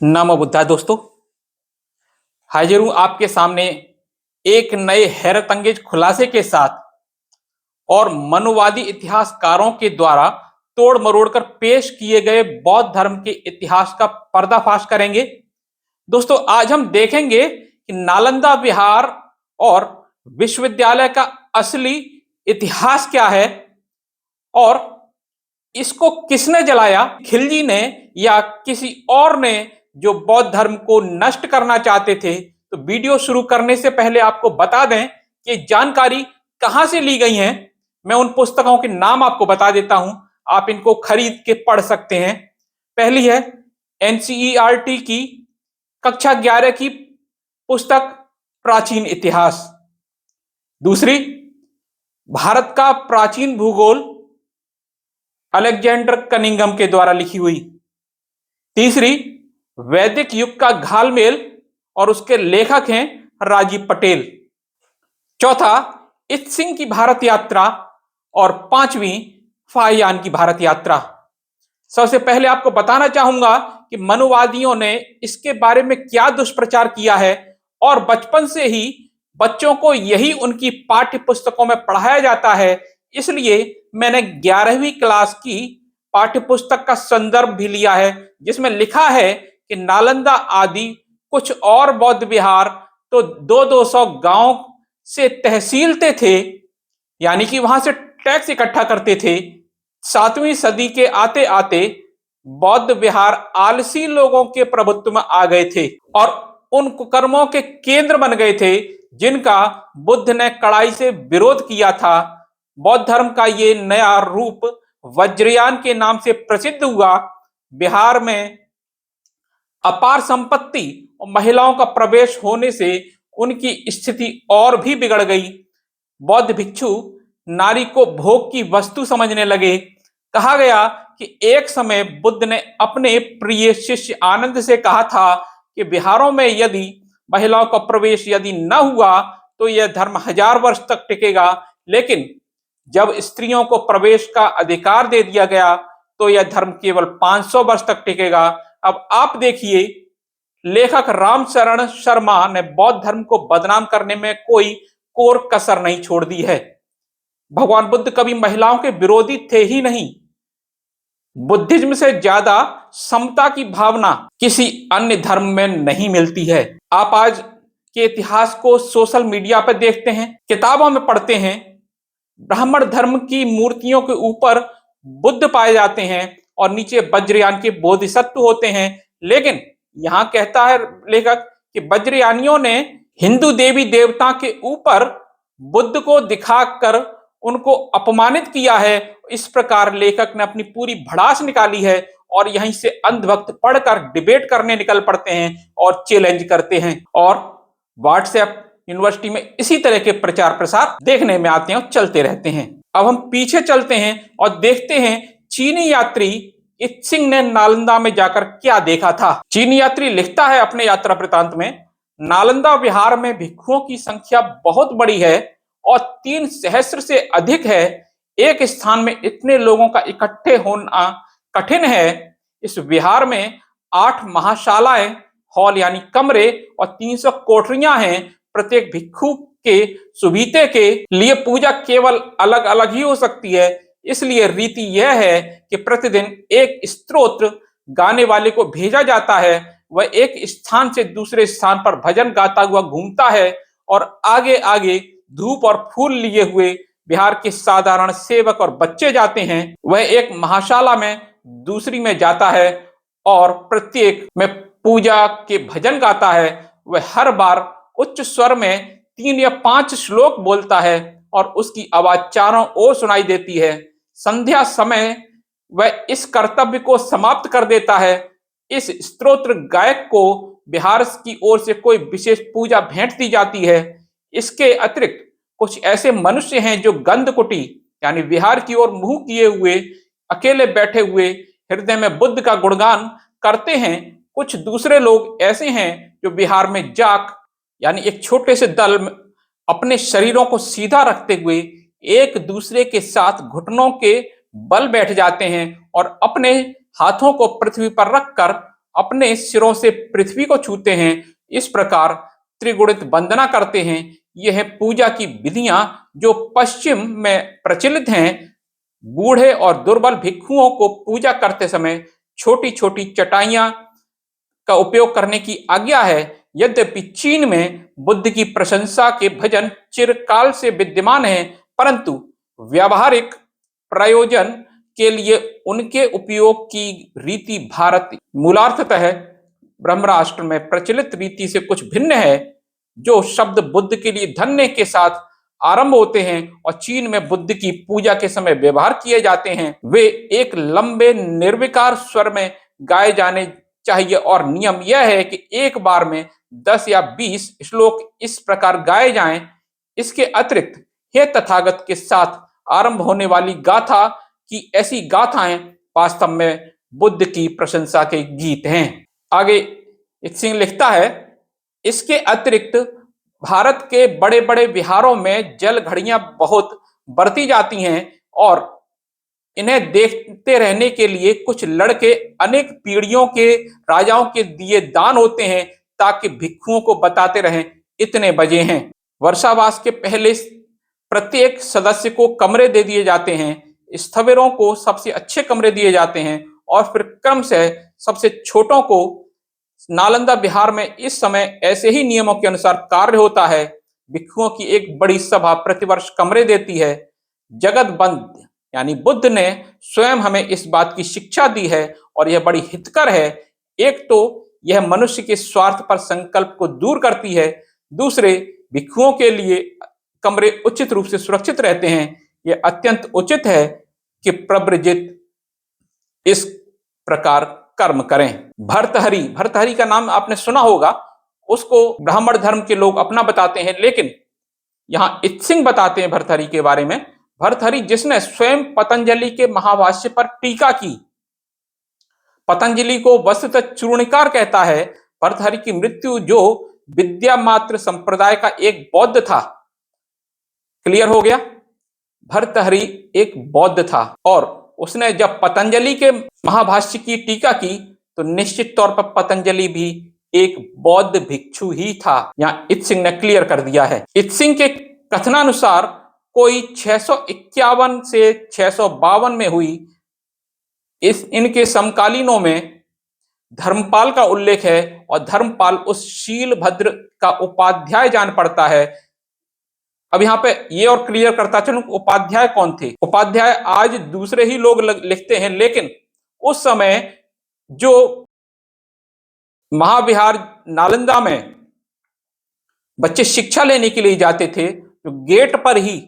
नमो बुद्धा दोस्तों। हाजिर हूं आपके सामने एक नए हैरत अंगेज खुलासे के साथ और मनुवादी इतिहासकारों के द्वारा तोड़ मरोड़ कर पेश किए गए बौद्ध धर्म के इतिहास का पर्दाफाश करेंगे। दोस्तों, आज हम देखेंगे कि नालंदा विहार और विश्वविद्यालय का असली इतिहास क्या है और इसको किसने जलाया, खिलजी ने या किसी और ने जो बौद्ध धर्म को नष्ट करना चाहते थे। तो वीडियो शुरू करने से पहले आपको बता दें कि जानकारी कहां से ली गई है। मैं उन पुस्तकों के नाम आपको बता देता हूं, आप इनको खरीद के पढ़ सकते हैं। पहली है एनसीईआरटी की कक्षा 11 की पुस्तक प्राचीन इतिहास। दूसरी, भारत का प्राचीन भूगोल अलेक्जेंडर कनिंघम के द्वारा लिखी हुई। तीसरी, वैदिक युग का घालमेल और उसके लेखक हैं राजीव पटेल। चौथा, इत सिंह की भारत यात्रा और पांचवी, फाहियान की भारत यात्रा। सबसे पहले आपको बताना चाहूंगा कि मनुवादियों ने इसके बारे में क्या दुष्प्रचार किया है और बचपन से ही बच्चों को यही उनकी पाठ्य पुस्तकों में पढ़ाया जाता है। इसलिए मैंने 11वीं क्लास की पाठ्य पुस्तक का संदर्भ भी लिया है, जिसमें लिखा है कि नालंदा आदि कुछ और बौद्ध विहार तो 200-200 गांव से तहसीलते थे, यानी कि वहां से टैक्स इकट्ठा करते थे। 7वीं सदी के आते आते बौद्ध विहार आलसी लोगों के प्रभुत्व में आ गए थे और उन कुकर्मों के केंद्र बन गए थे जिनका बुद्ध ने कड़ाई से विरोध किया था। बौद्ध धर्म का ये नया रूप वज्रयान के नाम से प्रसिद्ध हुआ। बिहार में अपार संपत्ति और महिलाओं का प्रवेश होने से उनकी स्थिति और भी बिगड़ गई। बौद्ध भिक्षु नारी को भोग की वस्तु समझने लगे। कहा गया कि एक समय बुद्ध ने अपने प्रिय शिष्य आनंद से कहा था कि बिहारों में यदि महिलाओं का प्रवेश यदि न हुआ तो यह धर्म 1000 वर्ष तक टिकेगा, लेकिन जब स्त्रियों को प्रवेश का अधिकार दे दिया गया तो यह धर्म केवल 500 वर्ष तक टिकेगा। अब आप देखिए, लेखक रामचरण शर्मा ने बौद्ध धर्म को बदनाम करने में कोई कोर कसर नहीं छोड़ दी है। भगवान बुद्ध कभी महिलाओं के विरोधी थे ही नहीं। बुद्धिज्म से ज्यादा समता की भावना किसी अन्य धर्म में नहीं मिलती है। आप आज के इतिहास को सोशल मीडिया पर देखते हैं, किताबों में पढ़ते हैं, ब्राह्मण धर्म की मूर्तियों के ऊपर बुद्ध पाए जाते हैं और नीचे वज्रयान के बोधिसत्व होते हैं। लेकिन यहां कहता है लेखक कि वज्रयानियों ने हिंदू देवी देवता के ऊपर बुद्ध को दिखाकर उनको अपमानित किया है। इस प्रकार लेखक ने अपनी पूरी भड़ास निकाली है और यहीं से अंधभक्त पढ़कर डिबेट करने निकल पड़ते हैं और चैलेंज करते हैं। और व्हाट्सएप यूनिवर्सिटी में इसी तरह के प्रचार प्रसार देखने में आते हैं और चलते रहते हैं। अब हम पीछे चलते हैं और देखते हैं चीनी यात्री इत सिंह ने नालंदा में जाकर क्या देखा था। चीनी यात्री लिखता है अपने यात्रा वृतांत में, नालंदा विहार में भिक्षुओं की संख्या बहुत बड़ी है और 3 सहस्त्र से अधिक है। एक स्थान में इतने लोगों का इकट्ठे होना कठिन है। इस विहार में 8 महाशालाएं, हॉल यानी कमरे और 300 कोठरियां हैं। प्रत्येक भिक्षु के सुबीते के लिए पूजा केवल अलग अलग ही हो सकती है। इसलिए रीति यह है कि प्रतिदिन एक स्तोत्र गाने वाले को भेजा जाता है। वह एक स्थान से दूसरे स्थान पर भजन गाता हुआ घूमता है और आगे आगे धूप और फूल लिए हुए बिहार के साधारण सेवक और बच्चे जाते हैं। वह एक महाशाला में दूसरी में जाता है और प्रत्येक में पूजा के भजन गाता है। वह हर बार उच्च स्वर में 3 या 5 श्लोक बोलता है और उसकी आवाज चारों ओर सुनाई देती है। संध्या समय वह इस कर्तव्य को समाप्त कर देता है। इस स्तोत्र गायक को बिहार की ओर से कोई विशेष पूजा भेंट दी जाती है। इसके अतिरिक्त कुछ ऐसे मनुष्य हैं जो गंधकुटी यानी विहार की ओर मुंह किए हुए अकेले बैठे हुए हृदय में बुद्ध का गुणगान करते हैं। कुछ दूसरे लोग ऐसे हैं जो बिहार में जाक यानी एक छोटे से दल में अपने शरीरों को सीधा रखते हुए एक दूसरे के साथ घुटनों के बल बैठ जाते हैं और अपने हाथों को पृथ्वी पर रखकर अपने सिरों से पृथ्वी को छूते हैं। इस प्रकार त्रिगुणित वंदना करते हैं। यह पूजा की विधियां जो पश्चिम में प्रचलित हैं। बूढ़े और दुर्बल भिक्षुओं को पूजा करते समय छोटी छोटी चटाइयां का उपयोग करने की आज्ञा है। यद्यपि चीन में बुद्ध की प्रशंसा के भजन चिरकाल से विद्यमान हैं, परंतु व्यावहारिक प्रयोजन के लिए उनके उपयोग की रीति भारत मूलार्थतः ब्रह्मराष्ट्र में प्रचलित रीति से कुछ भिन्न है। जो शब्द बुद्ध के लिए धन्य के साथ आरंभ होते हैं और चीन में बुद्ध की पूजा के समय व्यवहार किए जाते हैं, वे एक लंबे निर्विकार स्वर में गाए जाने चाहिए और नियम यह है कि एक बार में 10 या 20 श्लोक इस प्रकार गाए जाएं। इसके अतिरिक्त हे तथागत के साथ आरंभ होने वाली गाथा की ऐसी गाथाएं वास्तव में बुद्ध की प्रशंसा के गीत हैं। आगे सिंह लिखता है, इसके अतिरिक्त भारत के बड़े बड़े विहारों में जल घड़ियां बहुत बरती जाती हैं और इन्हें देखते रहने के लिए कुछ लड़के अनेक पीढ़ियों के राजाओं के दिए दान होते हैं ताकि भिक्षुओं को बताते रहें इतने बजे हैं। वर्षावास के पहले प्रत्येक सदस्य को कमरे दे दिए जाते हैं। स्थविरों को सबसे अच्छे कमरे दिए जाते हैं और फिर क्रम से सबसे छोटों को। नालंदा बिहार में इस समय ऐसे ही नियमों के अनुसार कार्य होता है। भिक्षुओं की एक बड़ी सभा प्रतिवर्ष कमरे देती है। जगत बंद यानी बुद्ध ने स्वयं हमें इस बात की शिक्षा दी है और यह बड़ी हितकर है। एक तो यह मनुष्य के स्वार्थ पर संकल्प को दूर करती है, दूसरे भिक्षुओं के लिए कमरे उचित रूप से सुरक्षित रहते हैं। यह अत्यंत उचित है कि प्रव्रजित इस प्रकार कर्म करें। भर्तहरि का नाम आपने सुना होगा। उसको ब्राह्मण धर्म के लोग अपना बताते हैं, लेकिन यहां इत्सिंग बताते हैं भर्तहरि के बारे में। भर्तहरि जिसने स्वयं पतंजलि के महाभाष्य पर टीका की। पतंजलि को वस्तुतः चूर्णिकार कहता है। भर्तहरि की मृत्यु जो विद्या मात्र संप्रदाय का एक बौद्ध था। क्लियर हो गया? भर्तहरि एक बौद्ध था और उसने जब पतंजलि के महाभाष्य की टीका की तो निश्चित तौर पर पतंजलि भी एक बौद्ध भिक्षु ही था। यहां इत्सिंग ने क्लियर कर दिया है। इत्सिंग के कथनानुसार कोई 651 से 652 में हुई इनके समकालीनों में धर्मपाल का उल्लेख है और धर्मपाल उस शीलभद्र का उपाध्याय जान पड़ता है। अब यहां पे ये और क्लियर करता चलूं, उपाध्याय कौन थे? उपाध्याय आज दूसरे ही लोग लिखते हैं, लेकिन उस समय जो महाविहार नालंदा में बच्चे शिक्षा लेने के लिए जाते थे, तो गेट पर ही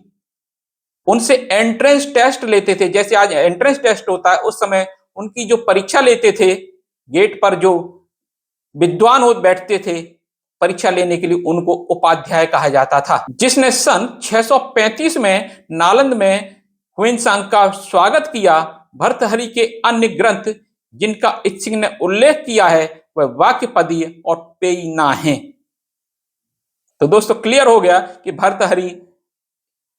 उनसे एंट्रेंस टेस्ट लेते थे। जैसे आज एंट्रेंस टेस्ट होता है, उस समय उनकी जो परीक्षा लेते थे, गेट पर जो विद्वान हो बैठते थे परीक्षा लेने के लिए, उनको उपाध्याय कहा जाता था। जिसने सन 635 में नालंद में हुइनसांग का स्वागत किया। भर्तहरि के अन्य ग्रंथ जिनका इत्सिंग ने उल्लेख किया है वह वाक्यपदीय और पेयिना हैं। तो दोस्तों क्लियर हो गया कि भर्तहरि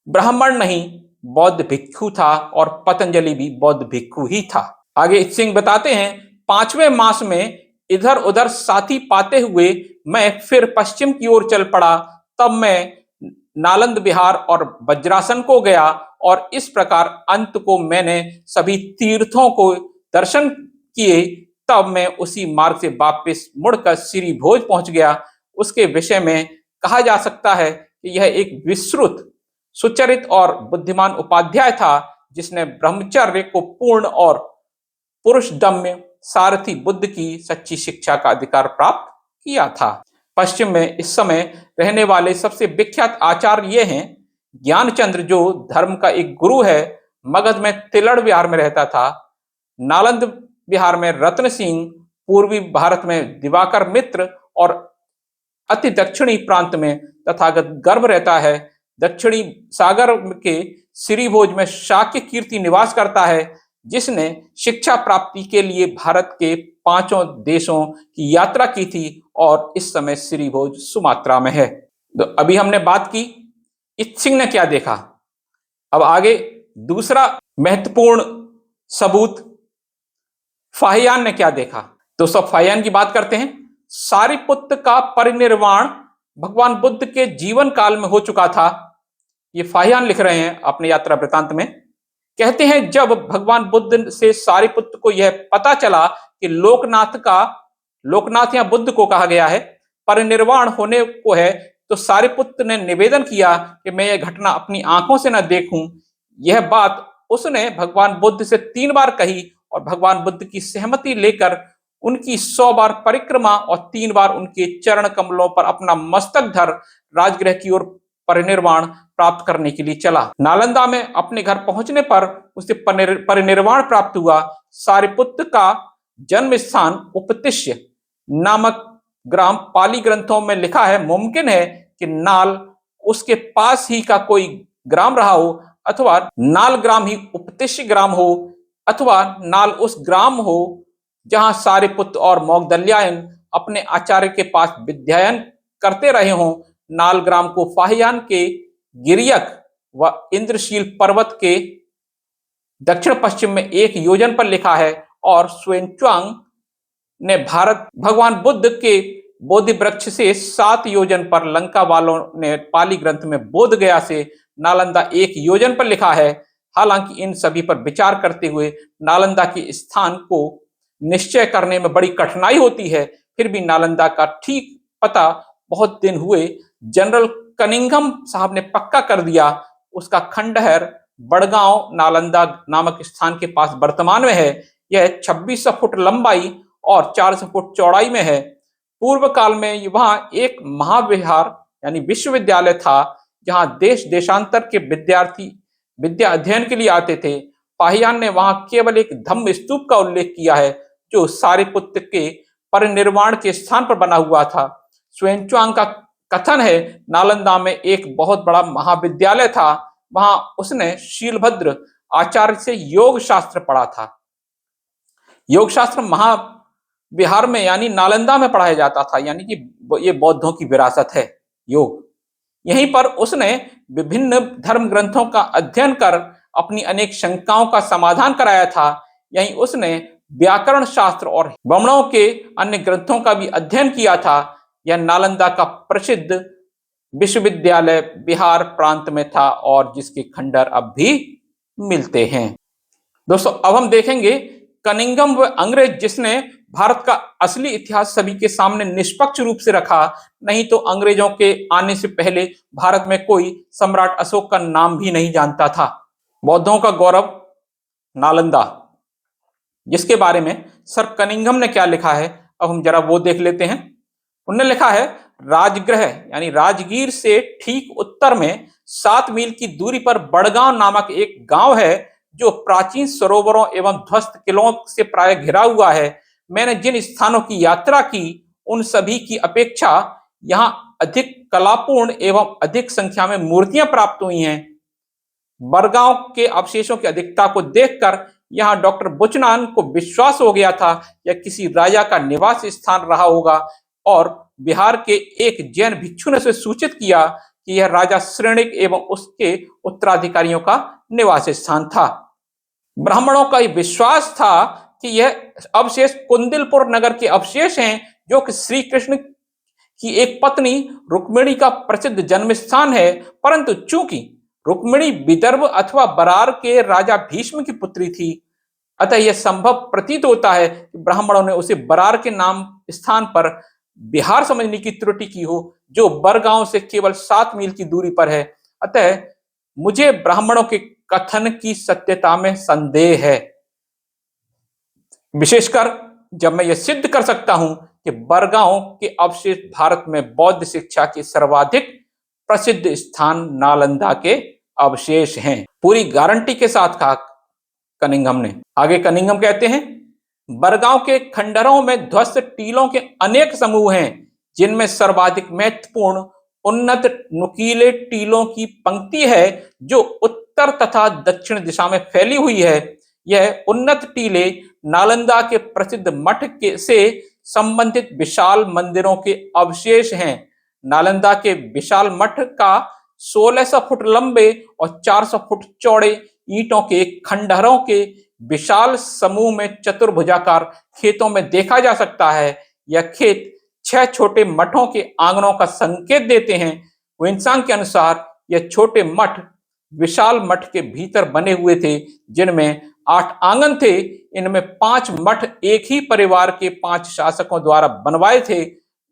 ब्राह्मण नहीं बौद्ध भिक्षु था और पतंजलि भी बौद्ध भिक्षु ही था। आगे इत्सिंग बताते हैं, 5वें मास में इधर उधर साथी पाते हुए मैं फिर पश्चिम की ओर चल पड़ा। तब मैं नालंद बिहार और वज्रासन को गया और इस प्रकार अंत को मैंने सभी तीर्थों को दर्शन किए। तब मैं उसी मार्ग से वापस मुड़कर श्री भोज पहुंच गया। उसके विषय में कहा जा सकता है कि यह एक विस्तृत सुचरित और बुद्धिमान उपाध्याय था जिसने ब्रह्मचर्य को पूर्ण और पुरुषदम्य सारथी बुद्ध की सच्ची शिक्षा का अधिकार प्राप्त किया था। पश्चिम में इस समय रहने वाले सबसे विख्यात आचार्य ये हैं। ज्ञानचंद्र जो धर्म का एक गुरु है, मगध में तिलड़ बिहार में रहता था। नालंद बिहार में रत्न सिंह, पूर्वी भारत में दिवाकर मित्र और अति दक्षिणी प्रांत में तथागत गर्भ रहता है। दक्षिणी सागर के श्रीभोज में शाक्य कीर्ति निवास करता है, जिसने शिक्षा प्राप्ति के लिए भारत के 5 देशों की यात्रा की थी और इस समय श्रीभोज सुमात्रा में है। तो अभी हमने बात की इत्सिंग ने क्या देखा। अब आगे दूसरा महत्वपूर्ण सबूत फाहियान ने क्या देखा। दोस्तों फाहियान की बात करते हैं। सारिपुत्त का परिनिर्वाण भगवान बुद्ध के जीवन काल में हो चुका था। ये फाहियान लिख रहे हैं अपने यात्रा वृतांत में। कहते हैं जब भगवान बुद्ध से सारिपुत्त को यह पता चला कि लोकनाथ या बुद्ध को कहा गया है, परिनिर्वाण होने को है, तो सारिपुत्त ने निवेदन किया कि मैं यह घटना अपनी आंखों से न देखूं। यह बात उसने भगवान बुद्ध से 3 बार कही और भगवान बुद्ध की सहमति लेकर उनकी 100 बार परिक्रमा और 3 बार उनके चरण कमलों पर अपना मस्तक धर राजगृह की ओर परिनिर्वाण प्राप्त करने के लिए चला। नालंदा में अपने घर पहुंचने पर उसे परिनिर्वाण प्राप्त हुआ। सारिपुत्त का जन्म स्थान उपतिश्य नामक ग्राम पाली ग्रंथों में लिखा है। मुमकिन है कि नाल उसके पास ही का कोई ग्राम रहा हो, अथवा नाल ग्राम ही उपतिश्य ग्राम हो, अथवा नाल उस ग्राम हो जहां सारिपुत्र और मोगदल्यायन अपने आचार्य के पास विद्यायन करते रहे हों। नाल ग्राम को फाहियान के गिरियक व इंद्रशील पर्वत के दक्षिण पश्चिम में 1 योजन पर लिखा है और सुएनच्वांग ने भगवान बुद्ध के बोधि वृक्ष से 7 योजन पर, लंका वालों ने पाली ग्रंथ में बोध गया से नालंदा 1 योजन पर लिखा है। हालांकि इन सभी पर विचार करते हुए नालंदा के स्थान को निश्चय करने में बड़ी कठिनाई होती है। फिर भी नालंदा का ठीक पता बहुत दिन हुए जनरल कनिंघम साहब ने पक्का कर दिया। उसका खंडहर बड़गांव नालंदा नामक स्थान के पास वर्तमान में है। यह 2600 फुट लंबाई और 400 फुट चौड़ाई में है। पूर्व काल में वहां एक महाविहार यानी विश्वविद्यालय था, जहां देश देशांतर के विद्यार्थी विद्या अध्ययन के लिए आते थे। फाहियान ने वहां केवल एक धम्म स्तूप का उल्लेख किया है, जो सारिपुत्त के परिनिर्वाण के स्थान पर बना हुआ था। सुएनच्वांग का कथन है नालंदा में एक बहुत बड़ा महाविद्यालय था। वहां उसने शीलभद्र आचार्य से योग शास्त्र पढ़ा था। योग शास्त्र महाविहार में यानी नालंदा में पढ़ाया जाता था, यानी कि ये बौद्धों की विरासत है योग। यहीं पर उसने विभिन्न धर्म ग्रंथों का अध्ययन कर अपनी अनेक शंकाओं का समाधान कराया था। यहीं उसने व्याकरण शास्त्र और ब्राह्मणों के अन्य ग्रंथों का भी अध्ययन किया था। यह नालंदा का प्रसिद्ध विश्वविद्यालय बिहार प्रांत में था और जिसके खंडहर अब भी मिलते हैं। दोस्तों अब हम देखेंगे कनिंघम व अंग्रेज, जिसने भारत का असली इतिहास सभी के सामने निष्पक्ष रूप से रखा। नहीं तो अंग्रेजों के आने से पहले भारत में कोई सम्राट अशोक का नाम भी नहीं जानता था। बौद्धों का गौरव नालंदा, जिसके बारे में सर कनिंघम ने क्या लिखा है, अब हम जरा वो देख लेते हैं। उन्होंने लिखा है राजगृह यानी राजगीर से ठीक उत्तर में 7 मील की दूरी पर बड़गांव नामक एक गांव है, जो प्राचीन सरोवरों एवं ध्वस्त किलों से प्राय घिरा हुआ है। मैंने जिन स्थानों की यात्रा की उन सभी की अपेक्षा यहाँ अधिक कलापूर्ण एवं अधिक संख्या में मूर्तियां प्राप्त हुई हैं। बड़गांव के अवशेषों की अधिकता को देखकर यहाँ डॉक्टर बुचनान को विश्वास हो गया था यह किसी राजा का निवास स्थान रहा होगा, और बिहार के एक जैन भिक्षु ने उसे सूचित किया कि यह राजा श्रेणिक एवं उसके उत्तराधिकारियों का निवास स्थान था। ब्राह्मणों का विश्वास था कि यह अवशेष कुंदिलपुर नगर के अवशेष हैं, जो कि श्री कृष्ण की एक पत्नी रुक्मिणी का प्रसिद्ध जन्म स्थान है। परंतु चूंकि रुक्मिणी विदर्भ अथवा बरार के राजा भीष्म की पुत्री थी, अतः यह संभव प्रतीत होता है कि ब्राह्मणों ने उसे बरार के नाम स्थान पर बिहार समझने की त्रुटि की हो, जो बरगांव से केवल 7 मील की दूरी पर है। अतः मुझे ब्राह्मणों के कथन की सत्यता में संदेह है, विशेषकर जब मैं यह सिद्ध कर सकता हूं कि बरगांव के अवशेष भारत में बौद्ध शिक्षा के सर्वाधिक प्रसिद्ध स्थान नालंदा के अवशेष हैं। पूरी गारंटी के साथ कहा कनिंघम ने। आगे कनिंघम कहते हैं बरगांव के खंडहरों में ध्वस्त टीलों के अनेक समूह हैं, जिनमें सर्वाधिक महत्वपूर्ण उन्नत नुकीले टीलों की पंक्ति है, जो उत्तर तथा दक्षिण दिशा में फैली हुई है। यह उन्नत टीले नालंदा के प्रसिद्ध मठ के से संबंधित विशाल मंदिरों के अवशेष हैं। नालंदा के विशाल मठ का 1600 फुट लंबे और 400 फुट चौड़े ईंटों के खंडहरों के विशाल समूह में चतुर्भुजाकार खेतों में देखा जा सकता है। यह खेत 6 छोटे मठों के आंगनों का संकेत देते हैं। विंसांग के अनुसार यह छोटे मठ विशाल मठ के भीतर बने हुए थे, जिनमें 8 आंगन थे। इनमें 5 मठ एक ही परिवार के 5 शासकों द्वारा बनवाए थे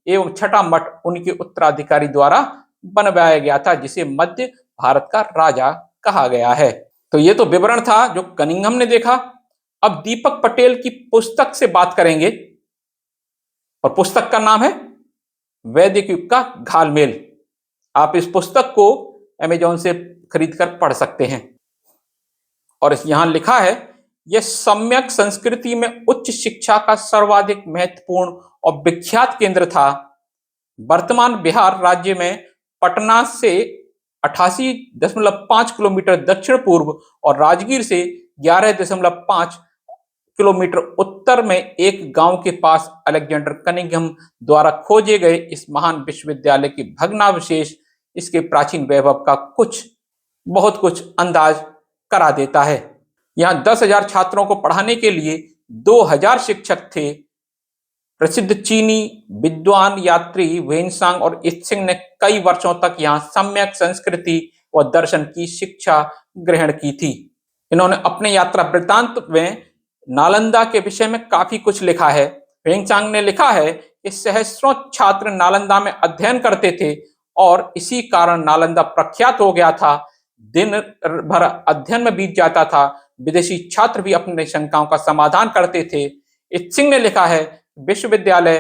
एवं छठा मठ उनके उत्तराधिकारी द्वारा बनवाया गया था, जिसे मध्य भारत का राजा कहा गया है। तो ये तो विवरण था जो कनिंघम ने देखा। अब दीपक पटेल की पुस्तक से बात करेंगे और पुस्तक का नाम है वैदिक युग का घालमेल। आप इस पुस्तक को अमेजॉन से खरीदकर पढ़ सकते हैं। और यहां लिखा है, यह सम्यक संस्कृति में उच्च शिक्षा का सर्वाधिक महत्वपूर्ण और विख्यात केंद्र था। वर्तमान बिहार राज्य में पटना से 88.5 किलोमीटर दक्षिण पूर्व और राजगीर से 11.5 किलोमीटर उत्तर में एक गांव के पास अलेक्जेंडर कनिंघम द्वारा खोजे गए इस महान विश्वविद्यालय की भग्नावशेष इसके प्राचीन वैभव का बहुत कुछ अंदाज करा देता है। यहाँ 10,000 छात्रों को पढ़ाने के लिए 2,000 शिक्षक थे। प्रसिद्ध चीनी विद्वान यात्री वेनसांग और इत्सिंग ने कई वर्षों तक यहाँ सम्यक संस्कृति व दर्शन की शिक्षा ग्रहण की थी। इन्होंने अपने यात्रा वृत्तांत में नालंदा के विषय में काफी कुछ लिखा है। वेनसांग ने लिखा है कि सहस्रों छात्र नालंदा में अध्ययन करते थे और इसी कारण नालंदा प्रख्यात हो गया था। दिन भर अध्ययन में बीत जाता था। विदेशी छात्र भी अपनी शंकाओं का समाधान करते थे। इत्सिंग ने लिखा है, विश्वविद्यालय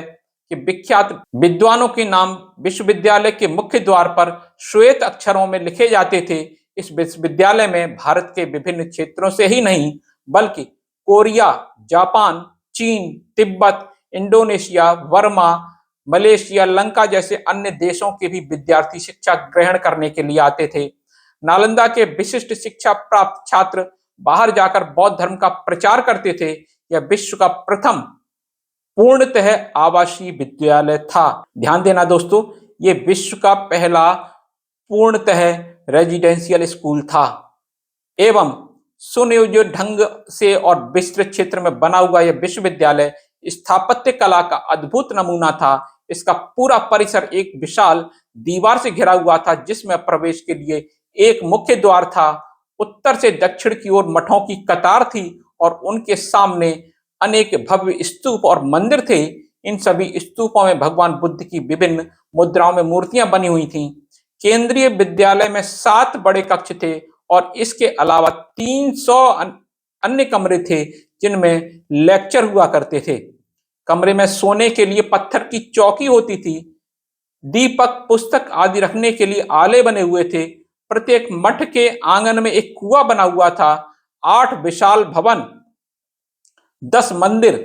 के विख्यात विद्वानों के नाम विश्वविद्यालय के मुख्य द्वार पर श्वेत अक्षरों में लिखे जाते थे। इस विश्वविद्यालय में भारत के विभिन्न क्षेत्रों से ही नहीं बल्कि कोरिया, जापान, चीन, तिब्बत, इंडोनेशिया, वर्मा, मलेशिया, लंका जैसे अन्य देशों के भी विद्यार्थी शिक्षा ग्रहण करने के लिए आते थे। नालंदा के विशिष्ट शिक्षा प्राप्त छात्र बाहर जाकर बौद्ध धर्म का प्रचार करते थे। यह विश्व का प्रथम पूर्णतः आवासीय विद्यालय था। ध्यान देना दोस्तों, यह विश्व का पहला पूर्णतः रेजिडेंशियल स्कूल था एवं सुनियोजित ढंग से और विस्तृत क्षेत्र में बना हुआ यह विश्वविद्यालय स्थापत्य कला का अद्भुत नमूना था। इसका पूरा परिसर एक विशाल दीवार से घिरा हुआ था, जिसमें प्रवेश के लिए एक मुख्य द्वार था। उत्तर से दक्षिण की ओर मठों की कतार थी और उनके सामने अनेक भव्य स्तूप और मंदिर थे। इन सभी स्तूपों में भगवान बुद्ध की विभिन्न मुद्राओं में मूर्तियां बनी हुई थीं। केंद्रीय विद्यालय में 7 बड़े कक्ष थे और इसके अलावा 300 अन्य कमरे थे जिनमें लेक्चर हुआ करते थे। कमरे में सोने के लिए पत्थर की चौकी होती थी। दीपक, पुस्तक आदि रखने के लिए आले बने हुए थे। प्रत्येक मठ के आंगन में एक कुआं बना हुआ था। 8 विशाल भवन, 10 मंदिर,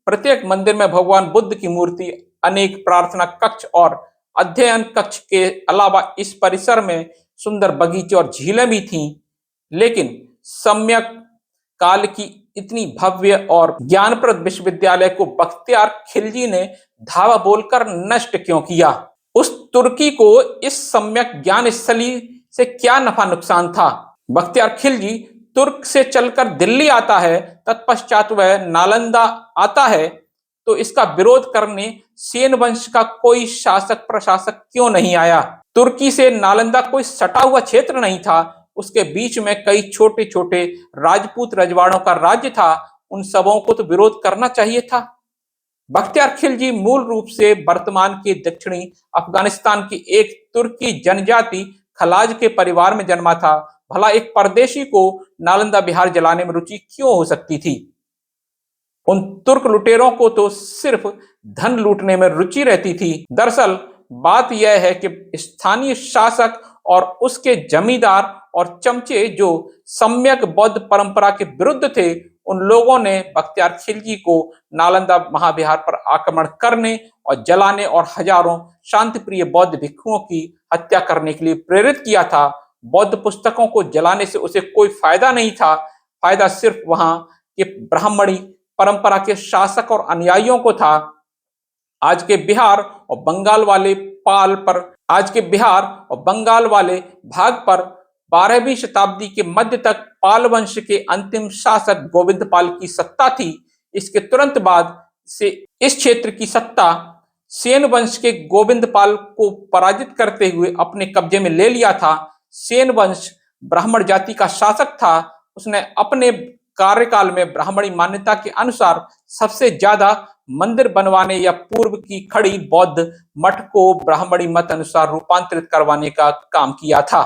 प्रत्येक मंदिर में भगवान बुद्ध की मूर्ति, अनेक प्रार्थना कक्ष और अध्ययन कक्ष के अलावा इस परिसर में सुंदर बगीचे और झीलें भी थीं। लेकिन सम्यक काल की इतनी भव्य और ज्ञानप्रद विश्वविद्यालय को बख्तियार खिलजी ने धावा बोलकर नष्ट क्यों किया? उस तुर्की को इस सम्यक ज्ञान स्थली से क्या नफा नुकसान था? बख्तियार खिलजी तुर्क से चलकर दिल्ली आता है, तत्पश्चात वह नालंदा आता है, तो इसका विरोध करने सेन वंश का कोई शासक प्रशासक क्यों नहीं आया? तुर्की से नालंदा कोई सटा हुआ क्षेत्र नहीं था। उसके बीच में कई छोटे छोटे राजपूत रजवाड़ों का राज्य था। उन सबों को तो विरोध करना चाहिए था। बख्तियार खिलजी मूल रूप से वर्तमान के दक्षिणी अफगानिस्तान की एक तुर्की जनजाति खलाज के परिवार में जन्मा था। भला एक परदेशी को नालंदा बिहार जलाने में रुचि क्यों हो सकती थी? उन तुर्क लुटेरों को तो सिर्फ धन लूटने में रुचि रहती थी। दरअसल बात यह है कि स्थानीय शासक और उसके जमींदार और चमचे जो सम्यक बौद्ध परंपरा के विरुद्ध थे, उन लोगों ने बख्तियार खिलजी को नालंदा महाविहार पर आक्रमण करने और जलाने और हजारों शांतिप्रिय बौद्ध भिक्षुओं की हत्या करने के लिए प्रेरित किया था। बौद्ध पुस्तकों को जलाने से उसे कोई फायदा नहीं था। फायदा सिर्फ वहां के ब्राह्मणी परंपरा के शासक और अनुयायियों को था। आज के बिहार और बंगाल वाले भाग पर 12वीं शताब्दी के मध्य तक पाल वंश के अंतिम शासक गोविंदपाल की सत्ता थी। इसके तुरंत बाद से इस क्षेत्र की सत्ता सेन वंश के गोविंदपाल को पराजित करते हुए अपने कब्जे में ले लिया था। सेन वंश ब्राह्मण जाति का शासक था। उसने अपने कार्यकाल में ब्राह्मणी मान्यता के अनुसार सबसे ज्यादा मंदिर बनवाने या पूर्व की खड़ी बौद्ध मठ को ब्राह्मणी मत अनुसार रूपांतरित करवाने का काम किया था।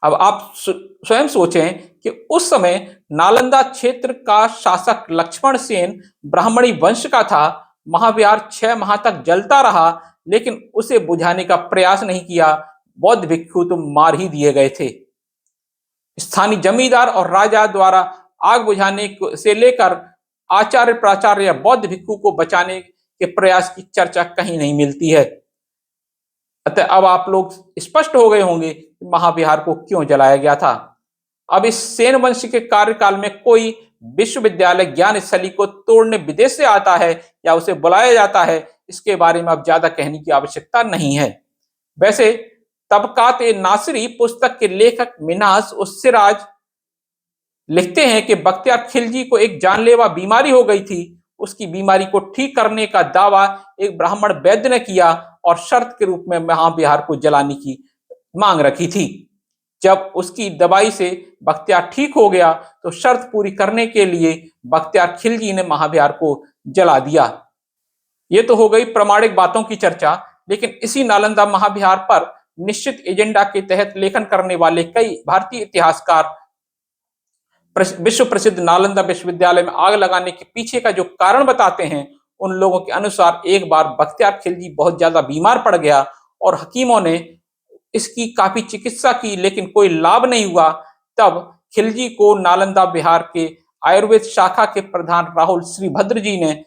अब आप स्वयं सोचें कि उस समय नालंदा क्षेत्र का शासक लक्ष्मण सेन ब्राह्मणी वंश का था। महाविहार 6 माह तक जलता रहा, लेकिन उसे बुझाने का प्रयास नहीं किया। बौद्ध भिक्षु तो मार ही दिए गए थे। स्थानीय जमींदार और राजा द्वारा आग बुझाने से लेकर आचार्य प्राचार्य या बौद्ध भिक्षु को बचाने के प्रयास की चर्चा कहीं नहीं मिलती है। अतः अब आप लोग स्पष्ट हो गए होंगे कि महाविहार को क्यों जलाया गया था। अब इस सेन वंश के कार्यकाल में कोई विश्वविद्यालय ज्ञान स्थली को तोड़ने विदेश से आता है या उसे बुलाया जाता है, इसके बारे में अब ज्यादा कहने की आवश्यकता नहीं है। वैसे तबकात ए नासिरी पुस्तक के लेखक मिन्हाज उस सिराज लिखते हैं कि बख्तियार खिलजी को एक जानलेवा बीमारी हो गई थी। उसकी बीमारी को ठीक करने का दावा एक ब्राह्मण वैद्य ने किया और शर्त के रूप में महाविहार को जलाने की मांग रखी थी। जब उसकी दवाई से बख्तियार ठीक हो गया तो शर्त पूरी करने के लिए बख्तियार खिलजी ने महाविहार को जला दिया। ये तो हो गई प्रमाणिक बातों की चर्चा, लेकिन इसी नालंदा महाविहार पर निश्चित एजेंडा के तहत लेखन करने वाले कई भारतीय इतिहासकार विश्व प्रसिद्ध नालंदा विश्वविद्यालय में आग लगाने के पीछे का जो कारण बताते हैं, उन लोगों के अनुसार एक बार बख्तियार खिलजी बहुत ज्यादा बीमार पड़ गया और हकीमों ने इसकी काफी चिकित्सा की, लेकिन कोई लाभ नहीं हुआ। तब खिलजी को नालंदा विहार के आयुर्वेद शाखा के प्रधान राहुल श्रीभद्र जी ने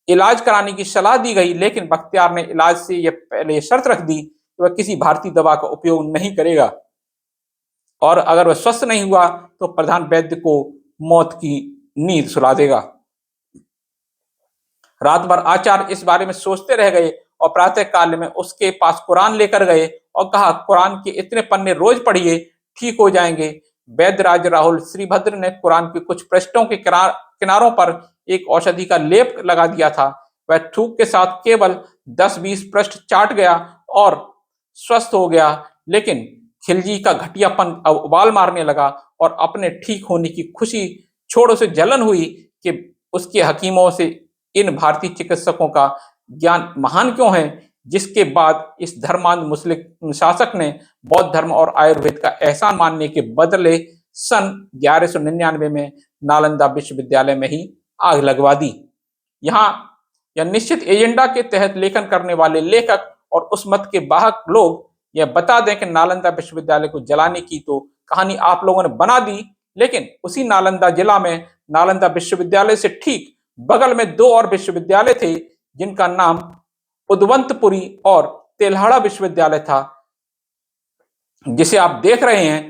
इलाज कराने की सलाह दी गई, लेकिन बख्तियार ने इलाज से यह पहले शर्त रख दी कि वह किसी भारतीय दवा का उपयोग नहीं करेगा और अगर वह स्वस्थ नहीं हुआ तो प्रधान वैद्य को मौत की नींद सुला देगा। रात भर आचार्य इस बारे में सोचते रह गए और प्रातः काल में उसके पास कुरान लेकर गए और कहा, कुरान के इतने पन्ने रोज पढ़िए, ठीक हो जाएंगे। वैद्यराज राहुल श्रीभद्र ने कुरान के कुछ पृष्ठों के किनारों पर एक औषधि का लेप लगा दिया था। वह थूक के साथ केवल 10-20 पृष्ठ चाट गया और स्वस्थ हो गया, लेकिन खिलजी का घटियापन उबाल मारने लगा और अपने ठीक होने की खुशी छोड़ उसे जलन हुई कि उसके हकीमों से इन भारतीय चिकित्सकों का ज्ञान महान क्यों है। जिसके बाद इस धर्मांध मुस्लिम शासक ने बौद्ध धर्म और आयुर्वेद का एहसान मानने के बदले सन 1199 में नालंदा विश्वविद्यालय में ही आग लगवा दी। यहाँ यह निश्चित एजेंडा के तहत लेखन करने वाले लेखक और उस मत के वाहक लोग यह बता दें कि नालंदा विश्वविद्यालय को जलाने की तो कहानी आप लोगों ने बना दी, लेकिन उसी नालंदा जिला में नालंदा विश्वविद्यालय से ठीक बगल में 2 और विश्वविद्यालय थे, जिनका नाम उदवंतपुरी और तेल्हाड़ा विश्वविद्यालय था, जिसे आप देख रहे हैं।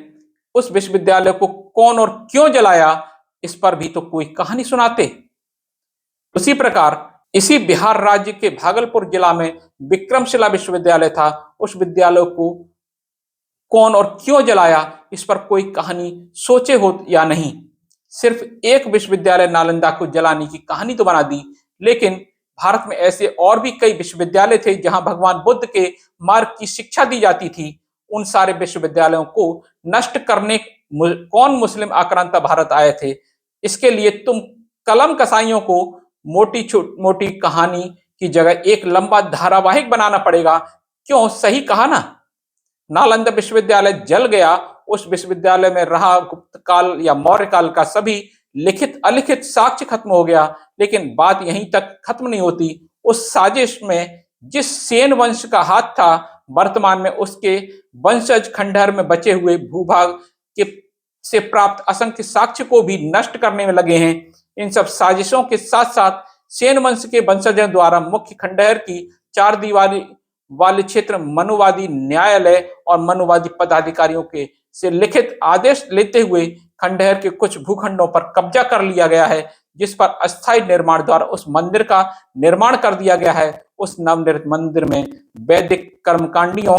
उस विश्वविद्यालय को कौन और क्यों जलाया, इस पर भी तो कोई कहानी सुनाते। उसी प्रकार इसी बिहार राज्य के भागलपुर जिला में विक्रमशिला विश्वविद्यालय था। उस विद्यालय को कौन और क्यों जलाया, इस पर कोई कहानी सोचे हो या नहीं। सिर्फ एक विश्वविद्यालय नालंदा को जलाने की कहानी तो बना दी, लेकिन भारत में ऐसे और भी कई विश्वविद्यालय थे जहां भगवान बुद्ध के मार्ग की शिक्षा दी जाती थी। उन सारे विश्वविद्यालयों को नष्ट करने कौन मुस्लिम आक्रांता भारत आए थे। इसके लिए तुम कलम कसाईयों को मोटी कहानी की जगह एक लंबा धारावाहिक बनाना पड़ेगा। क्यों, सही कहा ना। नालंदा विश्वविद्यालय जल गया। उस विश्वविद्यालय में रहा गुप्त काल या मौर्य काल का सभी लिखित अलिखित साक्ष्य खत्म हो गया, लेकिन बात यहीं तक खत्म नहीं होती। उस साजिश में जिस सेन वंश का हाथ था, वर्तमान में उसके वंशज खंडहर में बचे हुए भूभाग के से प्राप्त असंख्य साक्ष्य को भी नष्ट करने में लगे हैं। इन सब साजिशों के साथ साथ सेन वंश के वंशजों द्वारा मुख्य खंडहर की 4 दीवारी वाले क्षेत्र मनुवादी न्यायालय और मनुवादी पदाधिकारियों के से लिखित आदेश लेते हुए खंडहर के कुछ भूखंडों पर कब्जा कर लिया गया है, जिस पर अस्थायी निर्माण द्वारा उस मंदिर का निर्माण कर दिया गया है। उस नवनिर्मित मंदिर में वैदिक कर्मकांडियों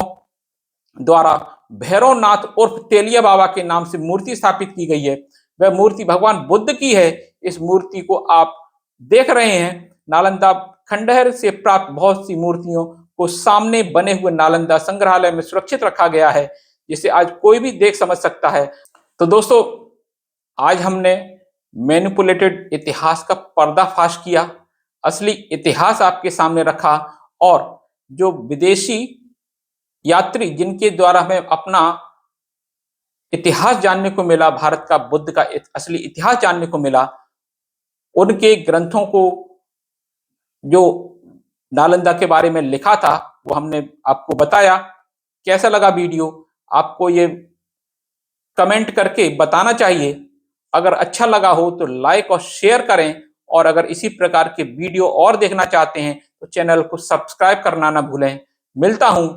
द्वारा भैरवनाथ उर्फ तेलिया बाबा के नाम से मूर्ति स्थापित की गई है, वह मूर्ति भगवान बुद्ध की है। इस मूर्ति को आप देख रहे हैं। नालंदा खंडहर से प्राप्त बहुत सी मूर्तियों को सामने बने हुए नालंदा संग्रहालय में सुरक्षित रखा गया है, जिसे आज कोई भी देख समझ सकता है। तो दोस्तों, आज हमने मैनिपुलेटेड इतिहास का पर्दाफाश किया, असली इतिहास आपके सामने रखा, और जो विदेशी यात्री जिनके द्वारा हमें अपना इतिहास जानने को मिला, भारत का बुद्ध का असली इतिहास जानने को मिला, उनके ग्रंथों को जो नालंदा के बारे में लिखा था वो हमने आपको बताया। कैसा लगा वीडियो आपको, ये कमेंट करके बताना चाहिए। अगर अच्छा लगा हो तो लाइक और शेयर करें, और अगर इसी प्रकार के वीडियो और देखना चाहते हैं तो चैनल को सब्सक्राइब करना ना भूलें। मिलता हूं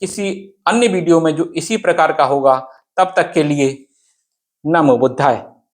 किसी अन्य वीडियो में जो इसी प्रकार का होगा। तब तक के लिए नमो बुद्धाय।